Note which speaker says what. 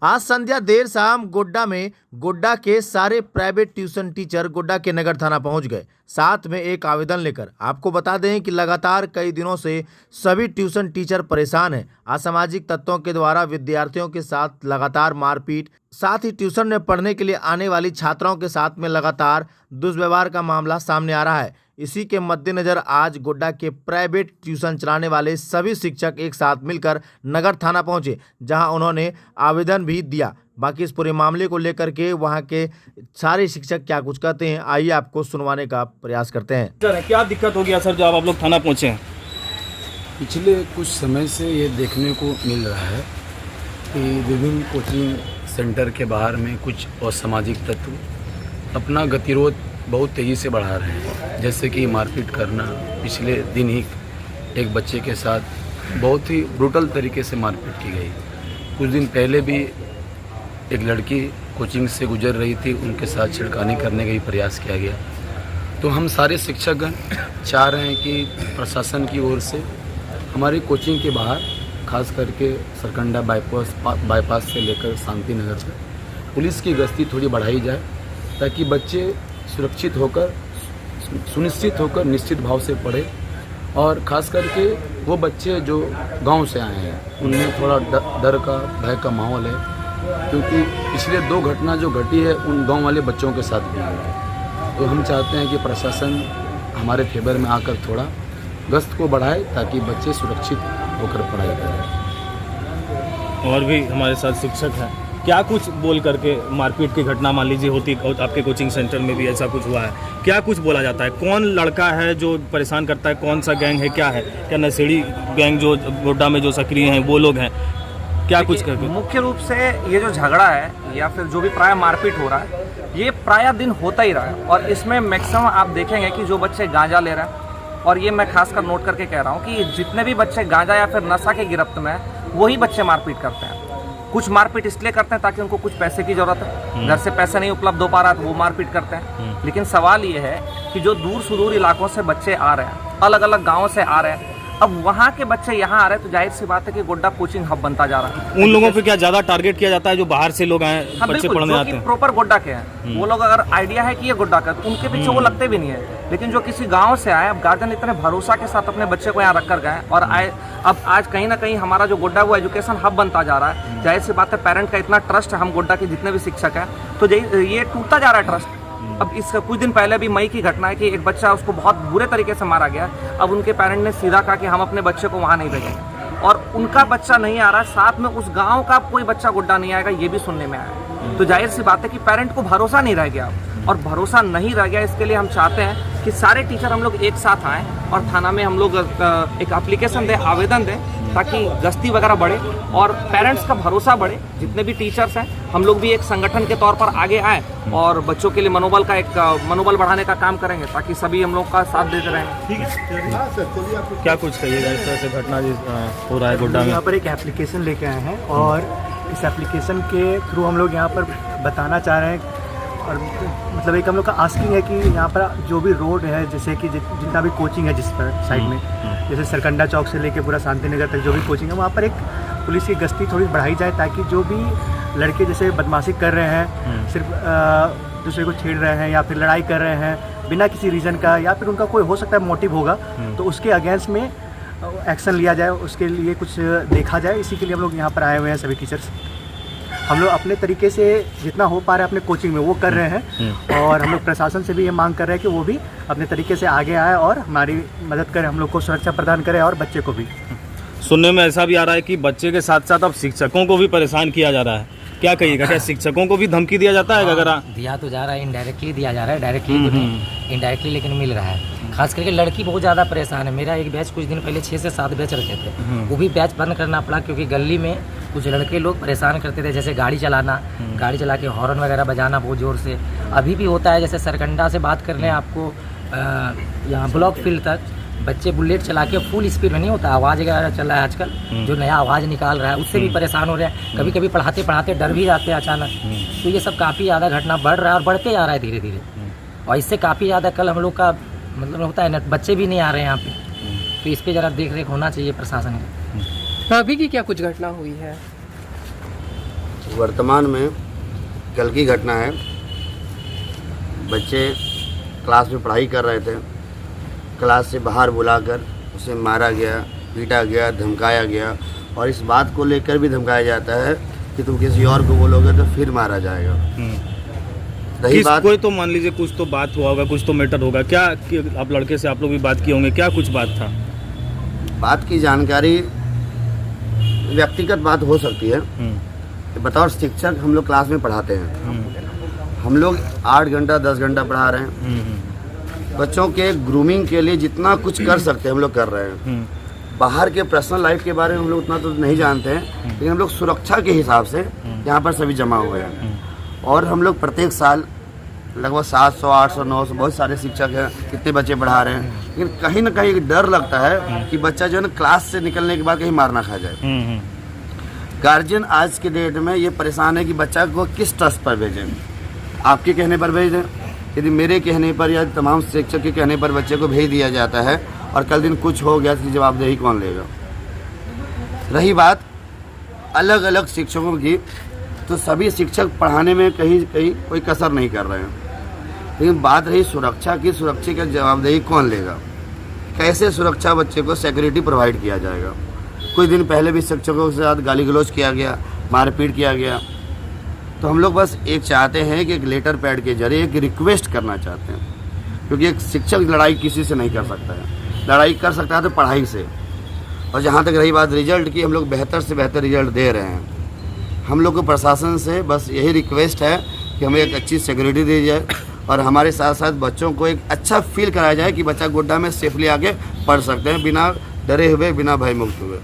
Speaker 1: आज संध्या देर शाम गोड्डा में गोड्डा के सारे प्राइवेट ट्यूशन टीचर गोड्डा के नगर थाना पहुंच गए, साथ में एक आवेदन लेकर। आपको बता दें कि लगातार कई दिनों से सभी ट्यूशन टीचर परेशान हैं। असामाजिक तत्वों के द्वारा विद्यार्थियों के साथ लगातार मारपीट, साथ ही ट्यूशन में पढ़ने के लिए आने वाली छात्राओं के साथ में लगातार दुर्व्यवहार का मामला सामने आ रहा है। इसी के मद्देनजर आज गोड्डा के प्राइवेट ट्यूशन चलाने वाले सभी शिक्षक एक साथ मिलकर नगर थाना पहुंचे, जहां उन्होंने आवेदन भी दिया। बाकी इस पूरे मामले को लेकर के वहां के सारे शिक्षक क्या कुछ कहते हैं, आइए आपको सुनवाने का प्रयास करते हैं।
Speaker 2: सर, क्या दिक्कत हो गया सर जब आप लोग थाना पहुंचे हैं?
Speaker 3: पिछले कुछ समय से ये देखने को मिल रहा है कि विभिन्न कोचिंग सेंटर के बाहर में कुछ असामाजिक तत्व अपना गतिरोध बहुत तेज़ी से बढ़ा रहे हैं। जैसे कि मारपीट करना, पिछले दिन ही एक बच्चे के साथ बहुत ही ब्रूटल तरीके से मारपीट की गई। कुछ दिन पहले भी एक लड़की कोचिंग से गुजर रही थी, उनके साथ छिड़कानी करने का भी प्रयास किया गया। तो हम सारे शिक्षकगण चाह रहे हैं कि प्रशासन की ओर से हमारी कोचिंग के बाहर, खास करके सरकंडा बाईपास से लेकर शांति नगर तक पुलिस की गश्ती थोड़ी बढ़ाई जाए, ताकि बच्चे सुरक्षित होकर, सुनिश्चित होकर, निश्चित भाव से पढ़े। और ख़ास करके वो बच्चे जो गांव से आए हैं उनमें थोड़ा डर का, भय का माहौल है, क्योंकि पिछले 2 घटना जो घटी है उन गांव वाले बच्चों के साथ भी हुई है। तो हम चाहते हैं कि प्रशासन हमारे फेवर में आकर थोड़ा गश्त को बढ़ाए, ताकि बच्चे सुरक्षित होकर पढ़ाई करें।
Speaker 2: और भी हमारे साथ शिक्षक हैं, क्या कुछ बोल करके मारपीट की घटना मान लीजिए होती, आपके कोचिंग सेंटर में भी ऐसा कुछ हुआ है, क्या कुछ बोला जाता है? कौन लड़का है जो परेशान करता है? कौन सा गैंग है? क्या है? क्या नशेड़ी गैंग जो गोड्डा में जो सक्रिय हैं वो लोग हैं? क्या कुछ करके?
Speaker 4: मुख्य रूप से ये जो झगड़ा है या फिर जो भी प्राय मारपीट हो रहा है, ये प्राय दिन होता ही रहा है। और इसमें मैक्सिमम आप देखेंगे कि जो बच्चे गांजा ले रहे हैं, और ये मैं खासकर नोट करके कह रहा हूँ कि जितने भी बच्चे गांजा या फिर नशा के गिरफ्त में हैं, वही बच्चे मारपीट करते हैं। कुछ मारपीट इसलिए करते हैं ताकि उनको कुछ पैसे की जरूरत है, घर से पैसे नहीं उपलब्ध हो पा रहा है तो वो मारपीट करते हैं। लेकिन सवाल ये है कि जो दूर सुदूर इलाकों से बच्चे आ रहे हैं, अलग अलग गाँव से आ रहे हैं, अब वहाँ के बच्चे यहाँ आ रहे हैं, तो जाहिर सी बात है कि गोड्डा कोचिंग हब बनता जा रहा है।
Speaker 2: उन लोगों पे क्या ज़्यादा टारगेट किया जाता है जो बाहर से लोग आए, बच्चे पढ़ने आते हैं?
Speaker 4: प्रॉपर गोड्डा के हैं वो लोग, अगर आइडिया है कि ये गोड्डा का, तो उनके पीछे वो लगते भी नहीं है। लेकिन जो किसी गांव से आए, अब गार्जियन इतने भरोसा के साथ अपने बच्चे को यहाँ रख कर गए और आए, अब आज कहीं ना कहीं हमारा जो गोड्डा वो एजुकेशन हब बनता जा रहा है। जाहिर सी बात है, पेरेंट का इतना ट्रस्ट है हम गोड्डा के जितने भी शिक्षक हैं, तो ये टूटता जा रहा है ट्रस्ट। अब इसका कुछ दिन पहले भी मई की घटना है कि एक बच्चा, उसको बहुत बुरे तरीके से मारा गया। अब उनके पेरेंट ने सीधा कहा कि हम अपने बच्चे को वहाँ नहीं भेजेंगे, और उनका बच्चा नहीं आ रहा है, साथ में उस गांव का कोई बच्चा गोड्डा नहीं आएगा, ये भी सुनने में आया। तो जाहिर सी बात है कि पेरेंट को भरोसा नहीं रह गया, और भरोसा नहीं रह गया, इसके लिए हम चाहते हैं कि सारे टीचर हम लोग एक साथ आएँ और थाना में हम लोग एक एप्लीकेशन दें, आवेदन दें, ताकि गश्ती वगैरह बढ़े और पेरेंट्स का भरोसा बढ़े। जितने भी टीचर्स हैं, हम लोग भी एक संगठन के तौर पर आगे आए और बच्चों के लिए मनोबल बढ़ाने का काम करेंगे, ताकि सभी हम लोग का साथ देते रहें।
Speaker 2: ठीक है, क्या कुछ कहिएगा इस तरह से घटना हो रहा है गोड्डा में?
Speaker 5: यहाँ पर एक एप्लीकेशन लेके आए हैं, और इस एप्लीकेशन के थ्रू हम लोग यहाँ पर बताना चाह रहे हैं, और मतलब एक हम लोग का आस्किंग है कि यहाँ पर जो भी रोड है, जैसे कि जितना भी कोचिंग है जिस पर साइड में, जैसे सरकंडा चौक से लेके पूरा शांति नगर तक जो भी कोचिंग है, वहाँ पर एक पुलिस की गश्ती थोड़ी बढ़ाई जाए, ताकि जो भी लड़के जैसे बदमाशी कर रहे हैं, सिर्फ दूसरे को छेड़ रहे हैं या फिर लड़ाई कर रहे हैं बिना किसी रीज़न का, या फिर उनका कोई हो सकता है मोटिव होगा, तो उसके अगेंस्ट में एक्शन लिया जाए, उसके लिए कुछ देखा जाए। इसी के लिए हम लोग यहाँ पर आए हुए हैं। सभी टीचर्स हम लोग अपने तरीके से जितना हो पा रहे हैं अपने कोचिंग में वो कर रहे हैं, और हम लोग प्रशासन से भी ये मांग कर रहे हैं कि वो भी अपने तरीके से आगे आए और हमारी मदद करें, हम लोग को सुरक्षा प्रदान करें, और बच्चे को भी।
Speaker 2: सुनने में ऐसा भी आ रहा है कि बच्चे के साथ साथ अब शिक्षकों को भी परेशान किया जा रहा है, क्या कहिएगा? क्या शिक्षकों को भी धमकी दिया जाता है? अगर
Speaker 6: दिया तो जा रहा है, इनडायरेक्टली दिया जा रहा है, डायरेक्टली इनडायरेक्टली लेकिन मिल रहा है। खास करके लड़की बहुत ज़्यादा परेशान है। मेरा एक बैच कुछ दिन पहले 6 से 7 बैच रखे थे, वो भी बैच बंद करना पड़ा, क्योंकि गली में कुछ लड़के लोग परेशान करते थे, जैसे गाड़ी चलाना, गाड़ी चला के हॉर्न वगैरह बजाना बहुत ज़ोर से। अभी भी होता है, जैसे सरकंडा से बात कर लें आपको, यहाँ ब्लॉक फील्ड तक बच्चे बुलेट चला के फुल स्पीड में, नहीं होता आवाज़ वगैरह चल रहा है आजकल, जो नया आवाज़ निकाल रहा है, उससे भी परेशान हो रहे हैं। कभी कभी पढ़ाते पढ़ाते डर भी जाते हैं अचानक। तो ये सब काफ़ी ज़्यादा घटना बढ़ रहा है और बढ़ते जा रहा है धीरे धीरे, और इससे काफ़ी ज़्यादा कल हम लोग का मतलब होता है ना, बच्चे भी नहीं आ रहे हैं यहाँ पे, तो इस पर ज़रा देख रेख होना चाहिए प्रशासन का।
Speaker 7: तो अभी की क्या कुछ घटना हुई है? वर्तमान में कल की घटना है। बच्चे क्लास में पढ़ाई कर रहे थे, क्लास से बाहर बुलाकर उसे मारा गया, पीटा गया, धमकाया गया और इस बात को लेकर भी धमकाया जाता है कि तुम किसी और को बोलोगे तो फिर मारा जाएगा। रही बात,
Speaker 2: कोई तो मान लीजिए कुछ तो बात हुआ होगा, कुछ तो मैटर होगा क्या कि आप लड़के से आप लोग भी बात किए होंगे, क्या कुछ बात था?
Speaker 7: बात की जानकारी व्यक्तिगत बात हो सकती है। बतौर शिक्षक हम लोग क्लास में पढ़ाते हैं, हम लोग 8 घंटा 10 घंटा पढ़ा रहे हैं। बच्चों के ग्रूमिंग के लिए जितना कुछ कर सकते हैं हम लोग कर रहे हैं। बाहर के पर्सनल लाइफ के बारे में हम लोग उतना तो नहीं जानते हैं, लेकिन हम लोग सुरक्षा के हिसाब से यहाँ पर सभी जमा हुए हैं। और हम लोग प्रत्येक साल लगभग 700, 800, 900 बहुत सारे शिक्षक हैं, कितने बच्चे पढ़ा रहे हैं, लेकिन कहीं ना कहीं एक डर लगता है कि बच्चा जो है ना क्लास से निकलने के बाद कहीं मार ना खा जाए। गार्जियन आज के डेट में ये परेशान है कि बच्चा को किस ट्रस्ट पर भेजें, आपके कहने पर भेज दें। यदि मेरे कहने पर या तमाम शिक्षक के कहने पर बच्चे को भेज दिया जाता है और कल दिन कुछ हो गया तो जवाबदेही कौन लेगा? रही बात अलग अलग शिक्षकों की, तो सभी शिक्षक पढ़ाने में कहीं कहीं कोई कसर नहीं कर रहे हैं, लेकिन बात रही सुरक्षा की, सुरक्षा की जवाबदेही कौन लेगा? कैसे सुरक्षा बच्चे को सिक्योरिटी प्रोवाइड किया जाएगा? कुछ दिन पहले भी शिक्षकों के साथ गाली गलौज किया गया, मारपीट किया गया। तो हम लोग बस एक चाहते हैं कि एक लेटर पैड के जरिए एक रिक्वेस्ट करना चाहते हैं, क्योंकि एक शिक्षक लड़ाई किसी से नहीं कर सकता है, लड़ाई कर सकता है तो पढ़ाई से। और जहाँ तक रही बात रिजल्ट की, हम लोग बेहतर से बेहतर रिजल्ट दे रहे हैं। हम लोग को प्रशासन से बस यही रिक्वेस्ट है कि हमें एक अच्छी सिक्योरिटी दी जाए और हमारे साथ साथ बच्चों को एक अच्छा फील कराया जाए कि बच्चा गोड्डा में सेफली आके पढ़ सकते हैं बिना डरे हुए, बिना भय मुक्त हुए।